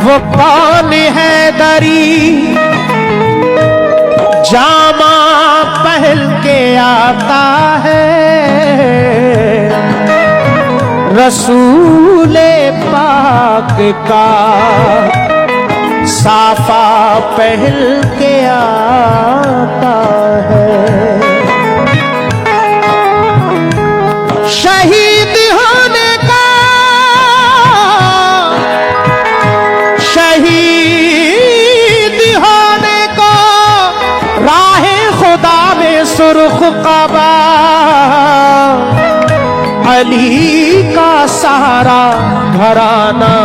वो कौन है दरी जामा पहन के आता है, रसूले पाक का साफा पहन के आता है। शहीद होने का, शहीद होने को राहे खुदा में सुर्ख कबा, अली का सारा घराना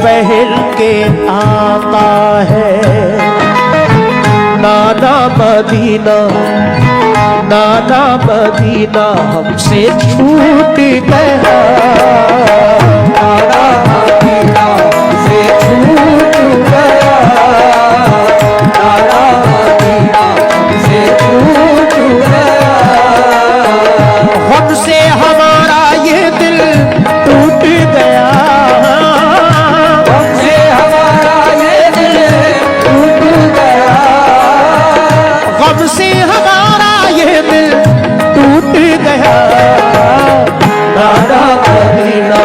पहल के आता है। नाना मदीना, नाना मदीना हमसे छूट गया, नाना मदीना हमसे छूट गया, नाना मदीना हमसे छूट गया। हमसे हमारा ये दिल टूट गया, हमसे हमारा ये दिल टूट गया, हमसे हमारा ये दिल टूट गया। नाना मदीना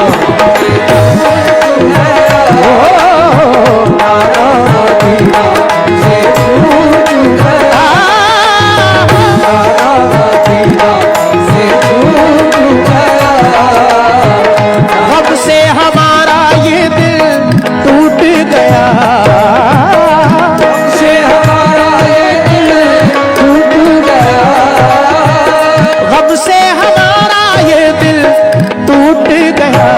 नाना मदीना से छूट गया, नाना मदीना से छूट गया। हमसे हमारा ये दिल टूट गया, हमसे हमारा ये दिल टूट गया, हमसे हमारा ये दिल टूट गया।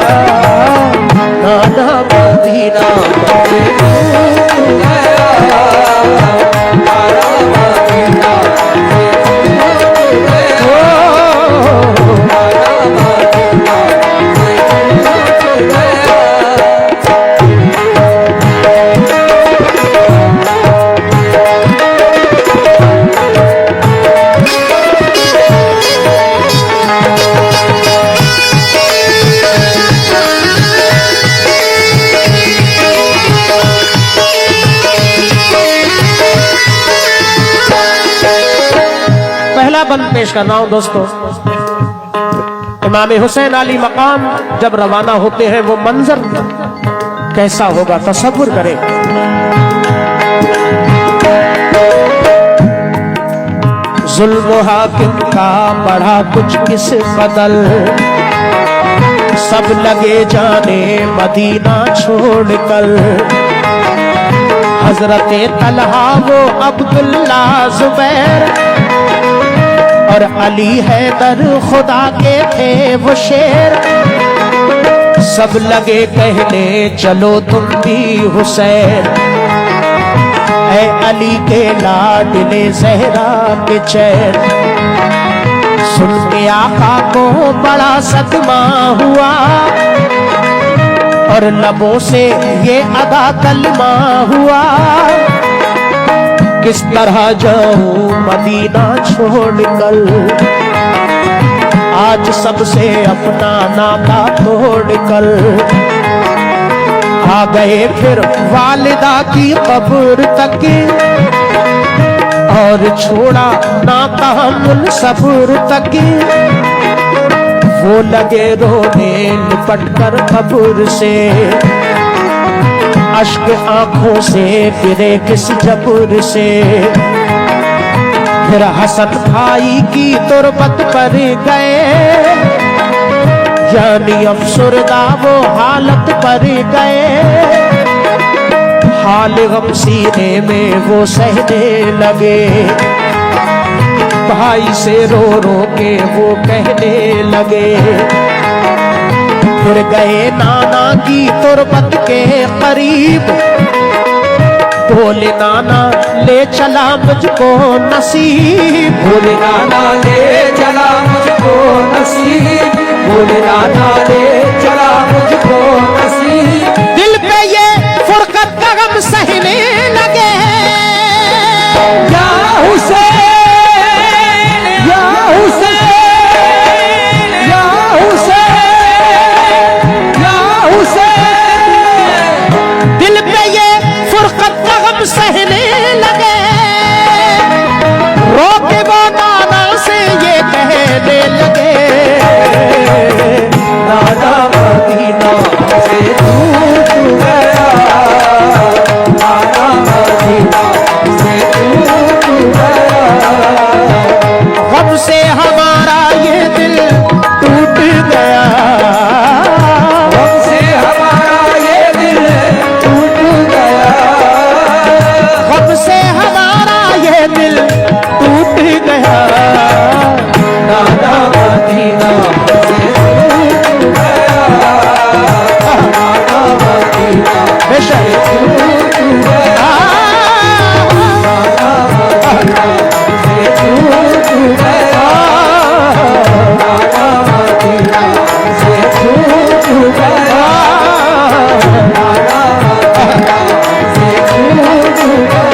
नाना मदीना से छूट गया, नाना मदीना से छूट गया, नाना मदीना से छूट गया। पहला बंद पेश कर रहा हूं दोस्तों। इमाम हुसैन अली मकाम जब रवाना होते हैं वो मंजर कैसा होगा तसव्वुर करें। जुल्म हाकिम का बढ़ा कुछ किस बदल, सब लगे जाने मदीना छोड़कर। हजरत तलहा वो अब्दुल्ला जुबैर और अली हैदर खुदा के थे वो शेर। सब लगे कहने चलो तुम भी हुसैन, ऐ अली के लाडले ज़हरा के चैन। सुन के आका को बड़ा सदमा हुआ और लबों से ये अदा कलमा हुआ। किस तरह जाऊं मदीना छोड़कर, आज सबसे अपना नाता तोड़कर। आ गए फिर वालिदा की कब्र तक और छोड़ा नाता मुनसफर तक। वो लगे रोने लिपट कर कब्र से, अश्क आंखों से गिरे किस जबर से। फिर हसन भाई की तुरबत पर गए, यानी अफसरदा वो हालत पर गए। हाल गम सीने में वो सहने लगे, भाई से रो रो के वो कहने लगे। फिर गए नाना की तुरबत के करीब, बोले नाना ले चला मुझको नसीब, बोले नाना ले चला मुझको नसीब, बोले नाना ले चला मुझको नसीब। दिल पे ये फुरकत का गम सहने लगे, या हुसैन या हुसैन या हुसैन या हुसैन पे ये फुरकत का गम सहने लगे, रोके वो नाना से ये कहने लगे, नाना मदीना से छूट गया, नाना मदीना से छूट गया, गम से हमारा ये दिल टूट गया, गम से हमारा ये दिल टूट गया, गम से हमारा ये दिल टूट गया, नाना मदीना से छूट गया, नाना मदीना से छूट गया, नाना मदीना से छूट गया, नाना मदीना से छूट गया, नाना मदीना से छूट गया।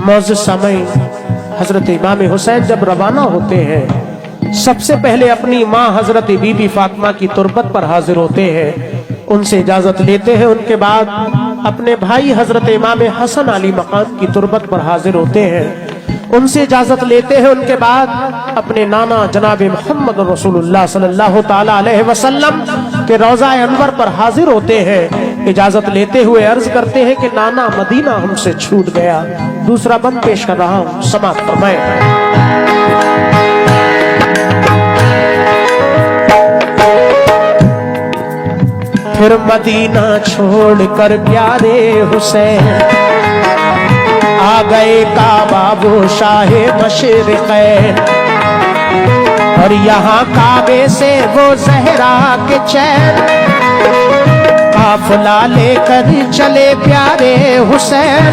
मौजूद सामईन, हजरत इमाम हुसैन जब रवाना होते हैं, सबसे पहले अपनी माँ हजरत बीबी फातिमा की तुरबत पर हाजिर होते हैं, उनसे इजाजत लेते हैं। उनके बाद अपने भाई हजरत इमाम हसन अली मकाम की तुरबत पर हाजिर होते हैं, उनसे इजाजत लेते हैं। उनके बाद अपने नाना जनाब मोहम्मद रसूलुल्लाह सल्लल्लाहु ताला अलैहि वसल्लम के रोज़ा अनवर पर हाजिर होते हैं। इजाजत लेते हुए अर्ज करते हैं कि नाना मदीना हमसे छूट गया। दूसरा बंद पेश कर रहा हूं, समाप्त फरमाएं। फिर मदीना छोड़कर प्यारे हुसैन आ गए काबा वो शाहे मशरिक़ैन, और यहाँ काबे से वो ज़हरा के चैन काफिला लेकर चले प्यारे हुसैन।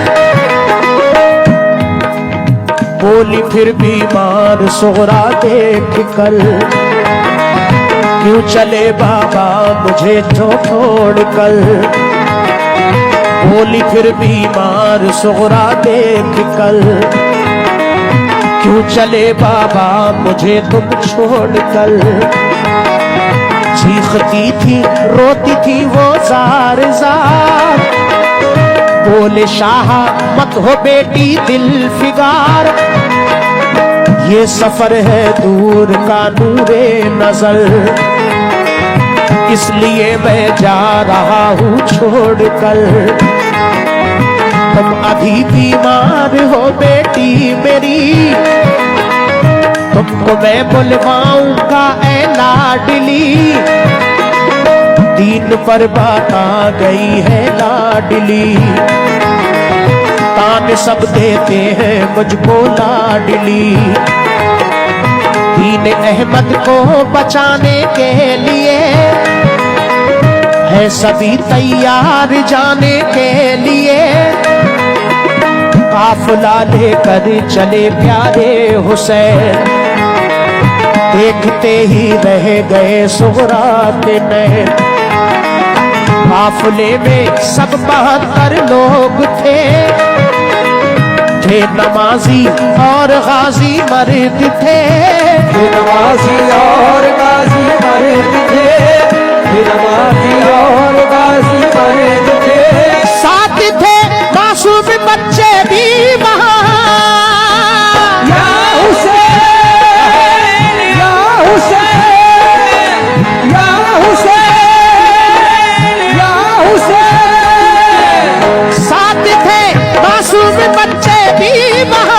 बोली फिर बीमार सुगरा देख कर, क्यों चले बाबा मुझे छोड़ कर। बोली फिर बीमार सुगरा देख कर, क्यों चले बाबा मुझे तुम छोड़ कर। चीखती थी रोती थी वो जार जार, बोले शाह मत हो बेटी दिल फिगार। ये सफर है दूर का नूरे नजर, इसलिए मैं जा रहा हूँ छोड़ कर। तुम अभी बीमार हो बेटी मेरी, तुमको मैं बुलवाऊंगा ऐ लाडली। दीन पर बात आ गई है लाडली, तान सब देते हैं मुझको लाडली। दीन अहमद को बचाने के लिए है सभी तैयार जाने के लिए। काफिला लेकर चले प्यारे हुसैन, देखते ही रह गए सुगरा के नैन। काफिले में सब 72 लोग थे नमाजी और गाजी मर्द थे। नमाजी और गाजी मर्द थे, नमाजी और गाजी मर्द थे। साथ थे मासूम बच्चे भी वहाँ। या हुसैन या हुसैन या हुसैन या हुसैन। साथ थे मासूम बच्चे भी वहाँ।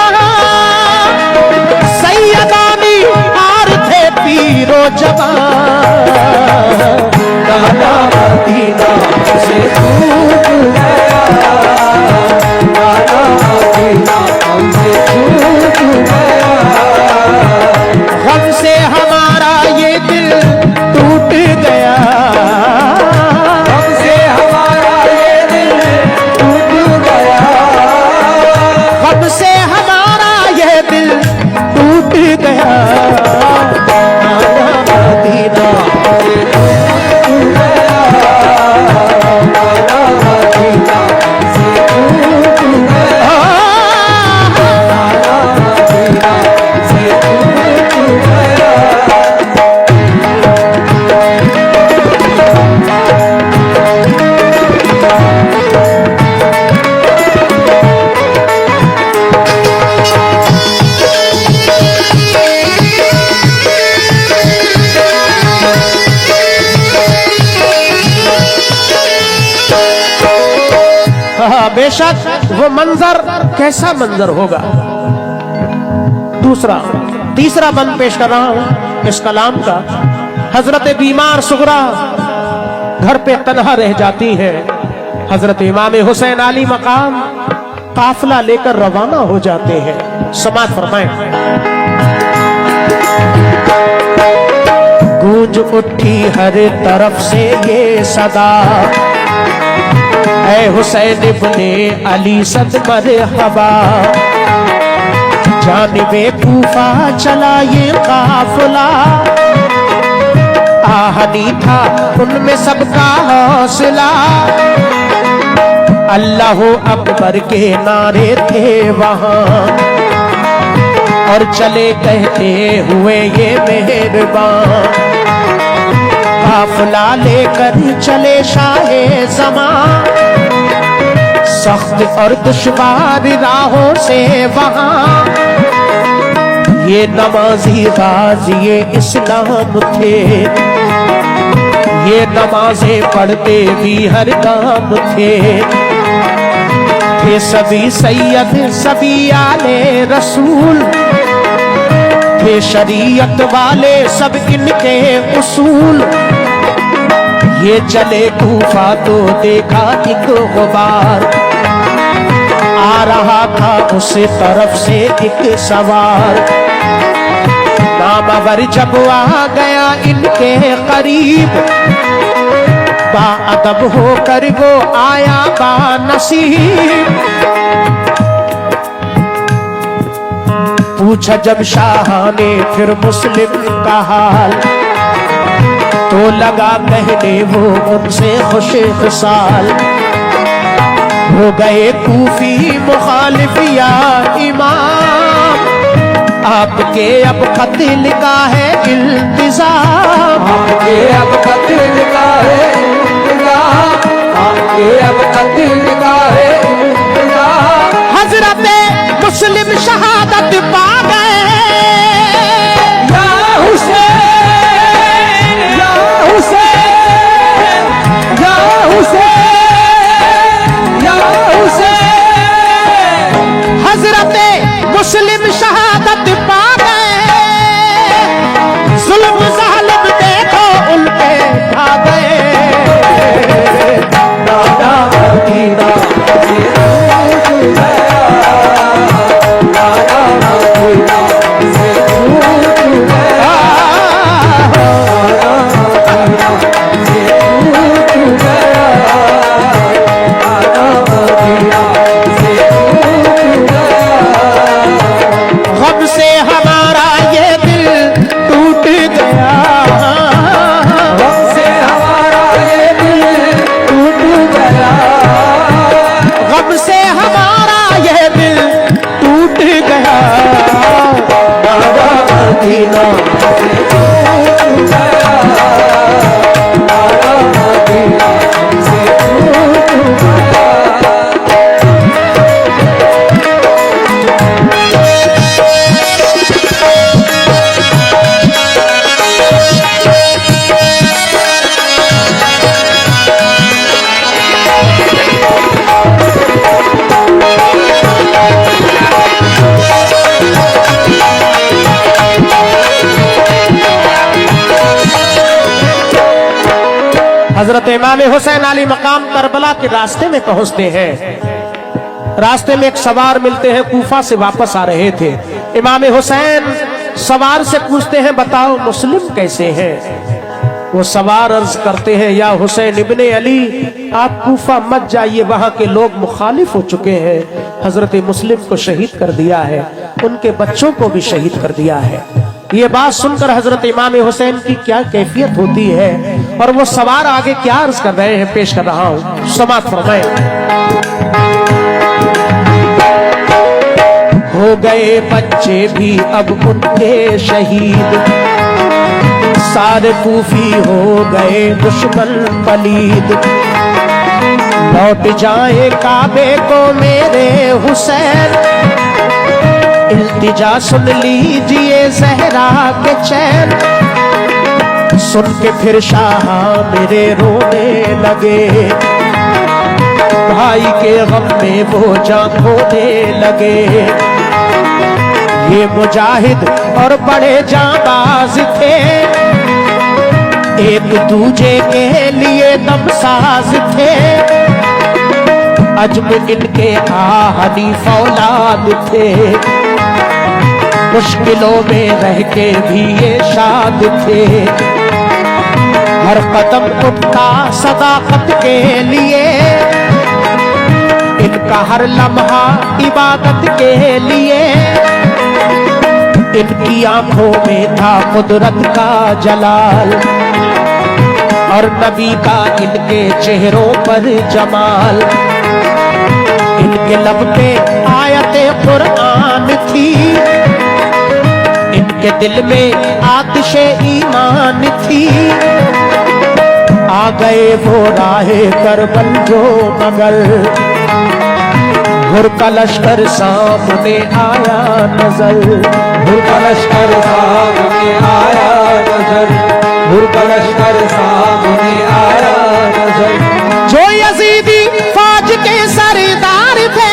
सैयदानी और थे पीरो जवान। नाना मदीना होगा, बेशक वो मंजर कैसा मंजर होगा। तीसरा बंद पेश कर रहा हूं इस कलाम का। हजरत बीमार सुगरा घर पे तन्हा रह जाती है। हजरत इमाम हुसैन आली मकाम काफिला लेकर रवाना हो जाते हैं। समाअत फरमाएं। गूंज उठी हर तरफ से ये सदा, ऐ हुसैन इब्ने अली सद मरहबा। जानिबे कूफा चला ये काफिला, आहनी था उनमें सबका हौसला। अल्लाह अकबर के नारे थे वहां, और चले कहते हुए ये मेहरबान। काफिला लेकर चले शाहे ज़मां, सख्त और दुश्वार राहों से वहां। ये नमाजी गाज़ी इस्लाम थे, ये नमाजें पढ़ते भी हर काम थे। सभी सैयद सभी आले रसूल थे, शरीयत वाले सब इनके उसूल। ये चले कूफा तो देखा एक गुबार, आ रहा था उस तरफ से एक सवार। नामवर जब आ गया इनके करीब, बाअदब होकर वो आया बानसीब। पूछा जब शाह ने फिर मुस्लिम का हाल, तो लगा कहने वो उनसे खुश खुशाल। हो गए कूफी मुखालिफ या इमाम, आपके अब खत लिखा है इल्तिजाम। आपके अब खत लिखा है इल्तिजाम, आपके अब खत लिखा है इल्तिजाम। हजरत मुस्लिम शहादत पा गए, या हुसैन या हुसैन या हुसैन या हुसैन। हजरत मुस्लिम शहादत पा गए, जुल्म ज़ालिम देखो उल्टे खा गए। दादा मदीना से दूर गया, दादा मदीना से दूर गया, दादा मदीना से दूर गया, दादा मदीना से दूर गया। गम से हमारा ये दिल टूट गया, गम से हमारा ये दिल टूट गया, गम से हमारा ये दिल टूट गया। दादा मदीना से दूर गया, दादा मदीना से दूर गया। हजरत इमाम हुसैन अली मकाम करबला के रास्ते में पहुंचते हैं। रास्ते में एक सवार मिलते हैं, कूफा से वापस आ रहे थे। इमाम हुसैन सवार से पूछते हैं बताओ मुस्लिम कैसे हैं। वो सवार अर्ज करते हैं या हुसैन इब्ने अली आप कूफा मत जाइए, वहां के लोग मुखालिफ हो चुके हैं। हजरत मुस्लिम को शहीद कर दिया है, उनके बच्चों को भी शहीद कर दिया है। ये बात सुनकर हजरत इमाम हुसैन की क्या कैफियत होती है, और वो सवार आगे क्या अर्ज कर रहे हैं पेश कर रहा हूं। समाअत फरमाएं। हो गए बच्चे भी अब उनके शहीद, सारे कूफी हो गए दुश्मन पलीद। लौट जाए काबे को मेरे हुसैन, इल्तिजा सुन लीजिए ज़हरा के चैन। सुन के फिर शाह मेरे रोने लगे, भाई के गम में वो जान खोने लगे। ये मुजाहिद और बड़े जाबाज थे, एक दूजे के लिए दमसाज थे। अजम इनके आहनी फौलाद थे, मुश्किलों में रह के भी ये शाद थे। हर कदम उठता सदाकत के लिए, इनका हर लम्हा इबादत के लिए। इनकी आंखों में था कुदरत का जलाल, और नबी का इनके चेहरों पर जमाल। इनके लब पे आयते कुरान थी, इनके दिल में आतिशे ईमान थी। आ गए वो राहे करबल जो मगर, हुर का लश्कर सामने आया नजर। हुर का लश्कर सामने आया नजर, हुर का लश्कर सामने आया नजर। जो यजीदी फौज के सरदार थे,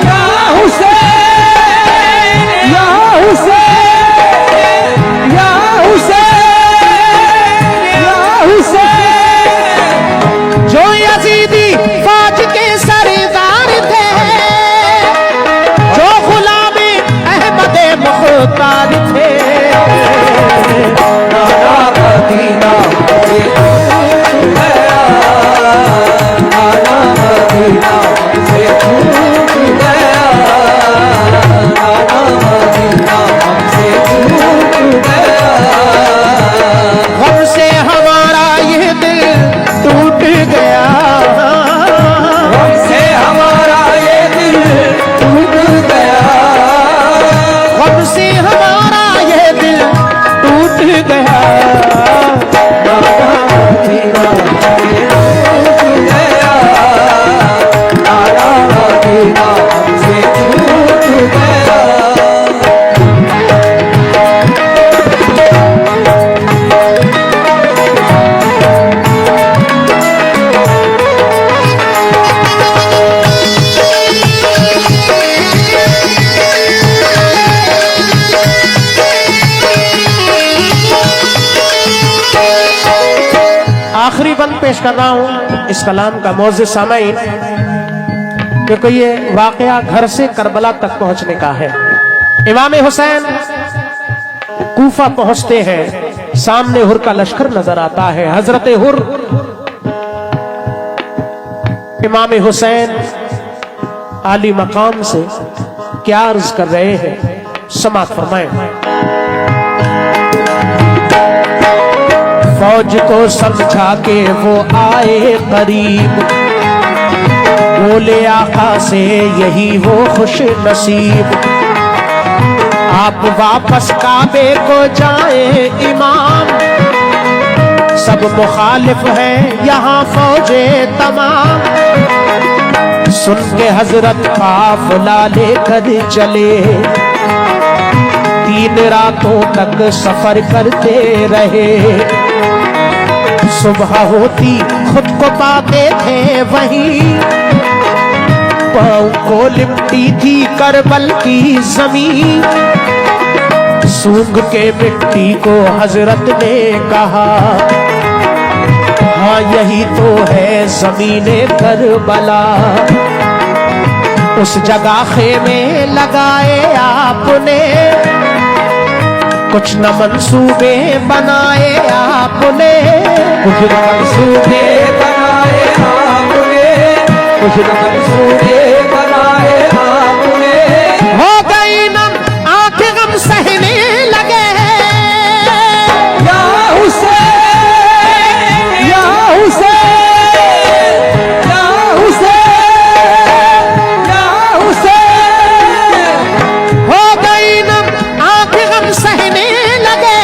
या हुसैन, या हुसैन, या हुसैन, या हुसैन। जो यजीदी फौज के सरदार थे, जो गुलाम अहमद मुख्तार थे। नाना मदीना से छूट गया, नाना मदीना से छूट गया, नाना मदीना से छूट गया। गम से हमारा ये दिल टूट गया, हमसे हमारा ये दिल टूट गया, गम से हमारा ये दिल टूट गया। नाना मदीना से छूट गया, नाना मदीना से छूट गया। आखिरी बंद पेश कर रहा हूं इस कलाम का मौज़िज़ सामईन, क्योंकि ये वाकया घर से करबला तक पहुंचने का है। इमाम हुसैन कूफा पहुंचते हैं, सामने हुर का लश्कर नजर आता है। हजरत हुर इमाम हुसैन आली मकाम से क्या अर्ज कर रहे हैं, समात फरमाएं। फौज को समझा के वो आए करीब, बोले आका से यही वो खुश नसीब। आप वापस काबे को जाए इमाम, सब मुखालिफ हैं यहाँ फौजे तमाम। सुन के हजरत काफिला लेकर चले, 3 रातों तक सफर करते रहे। सुबह होती खुद को पाते थे वहीं, पाँव को लिपटी थी करबल की जमीन। सूंघ के मिट्टी को हजरत ने कहा, हाँ यही तो है जमीने करबला। उस जगह खेमे लगाए आपने, कुछ न मंसूबे बनाए आपने। कुछ न मंसूबे बनाए आपने, कुछ न मंसूबे बनाए आपने। हो गई नम आंख गम सहने लगे, या हुसैन, या हुसैन, या हुसैन, या हुसैन। हो गई नम आंख गम सहने लगे।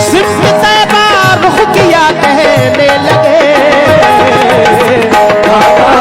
सिर्फ तैबा रुख किया कहने लगे, नाना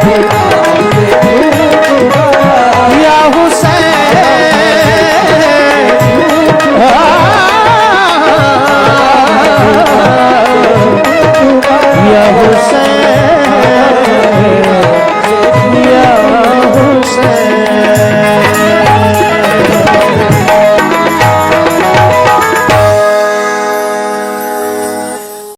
भी